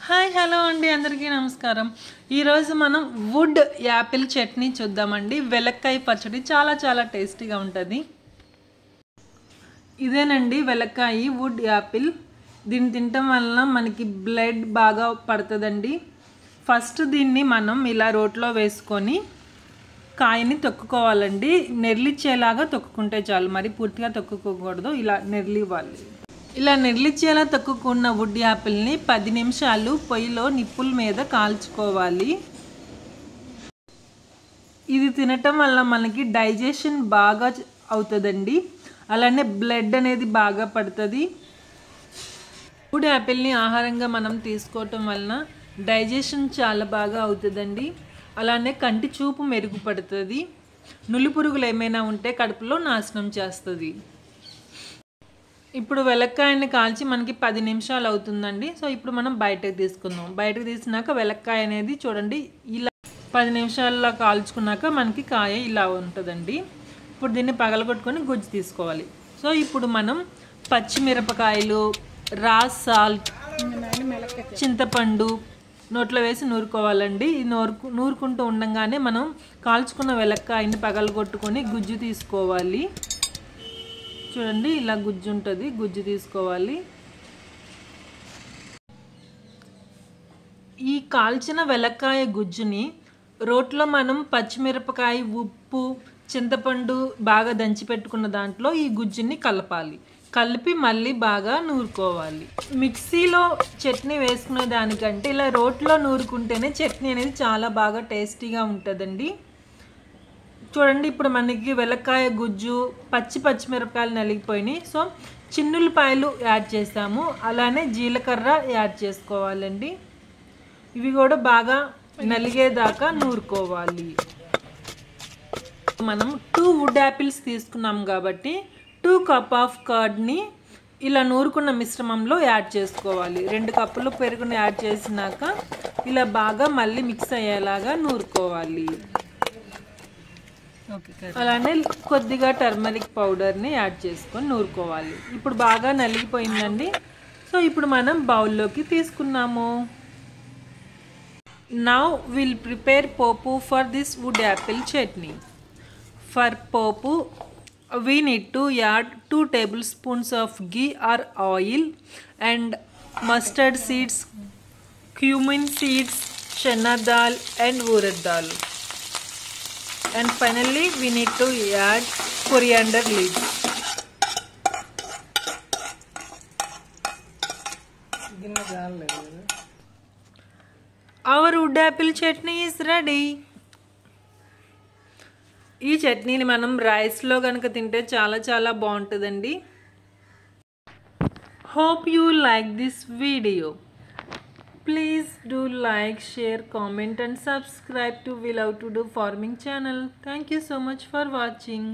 Hi hello అండి, అందరికీ నమస్కారం. ఈరోజు మనం వుడ్ యాపిల్ చట్నీ చూద్దామండి. వెలక్కాయ పచ్చడి చాలా చాలా టేస్టీగా ఉంటుంది. ఇదేనండి వెలక్కాయ వుడ్ యాపిల్. దీన్ని తినటం వలన మనకి బ్లడ్ బాగా పడుతుందండి. ఫస్ట్ దీన్ని మనం ఇలా రోట్లో వేసుకొని కాయని తొక్కుకోవాలండి. నెర్లిచ్చేలాగా తొక్కుకుంటే చాలు, మరి పూర్తిగా తొక్కుకోకూడదు. ఇలా నెర్లివ్వాలి. ఇలా నెర్లిచ్చేలా తొక్కుకున్న వుడ్ యాపిల్ని 10 నిమిషాలు పొయ్యిలో నిప్పుల మీద కాల్చుకోవాలి. ఇది తినటం వల్ల మనకి డైజెషన్ బాగా అవుతుందండి. అలానే బ్లడ్ అనేది బాగా పడుతుంది. వుడ్ యాపిల్ని ఆహారంగా మనం తీసుకోవటం వలన డైజెషన్ చాలా బాగా అవుతుందండి. అలానే కంటి చూపు మెరుగుపడుతుంది. నులి పురుగులు ఏమైనా ఉంటే కడుపులో నాశనం చేస్తుంది. ఇప్పుడు వెలక్కాయని కాల్చి మనకి 10 నిమిషాలు అవుతుందండి. సో ఇప్పుడు మనం బయటకు తీసుకుందాం. బయటకు తీసినాక వెలక్కాయ అనేది చూడండి, ఇలా 10 నిమిషాల్లో కాల్చుకున్నాక మనకి కాయ ఇలా ఉంటుందండి. ఇప్పుడు దీన్ని పగలగొట్టుకొని గుజ్జు తీసుకోవాలి. సో ఇప్పుడు మనం పచ్చిమిరపకాయలు, రా సాల్ట్, చింతపండు నోట్లో వేసి నూరుకోవాలండి. ఈ నూరుకుంటూ ఉండగానే మనం కాల్చుకున్న వెలక్కాయని పగలగొట్టుకొని గుజ్జు తీసుకోవాలి. చూడండి, ఇలా గుజ్జు ఉంటుంది, గుజ్జు తీసుకోవాలి. ఈ కాల్చిన వెలక్కాయ గుజ్జుని రోట్లో మనం పచ్చిమిరపకాయ, ఉప్పు, చింతపండు బాగా దంచి పెట్టుకున్న దాంట్లో ఈ గుజ్జుని కలపాలి. కలిపి మళ్ళీ బాగా నూరుకోవాలి. మిక్సీలో చట్నీ వేసుకునే దానికంటే ఇలా రోట్లో నూరుకుంటేనే చట్నీ అనేది చాలా బాగా టేస్టీగా ఉంటుందండి. చూడండి, ఇప్పుడు మనకి వెలక్కాయ గుజ్జు, పచ్చిమిరపకాయలు నలిగిపోయినాయి. సో చిన్నులపాయలు యాడ్ చేసాము. అలానే జీలకర్ర యాడ్ చేసుకోవాలండి. ఇవి కూడా బాగా నలిగేదాకా నూరుకోవాలి. మనం 2 వుడ్ యాపిల్స్ తీసుకున్నాం కాబట్టి 2 కప్ ఆఫ్ కర్డ్ని ఇలా నూరుకున్న మిశ్రమంలో యాడ్ చేసుకోవాలి. 2 కప్పులు పెరుగుని యాడ్ చేసినాక ఇలా బాగా మళ్ళీ మిక్స్ అయ్యేలాగా నూరుకోవాలి. అలానే కొద్దిగా టర్మరిక్ పౌడర్ని యాడ్ చేసుకొని నూరుకోవాలి. ఇప్పుడు బాగా నలిగిపోయిందండి. సో ఇప్పుడు మనం బౌల్లోకి తీసుకున్నాము. Now will prepare pope for this would Apple chutney. For pope we need to add 2 tablespoons of ghee or oil and mustard seeds, cumin seeds, chana dal and urad dal. And finally we need to add coriander leaves. Our wood apple chutney is ready. ఈ చట్నీని మనం రైస్లో కనుక తింటే చాలా చాలా బాగుంటుందండి. Hope you like this video. Please do like, share, comment and subscribe to We Love to Do Farming channel. Thank you so much for watching.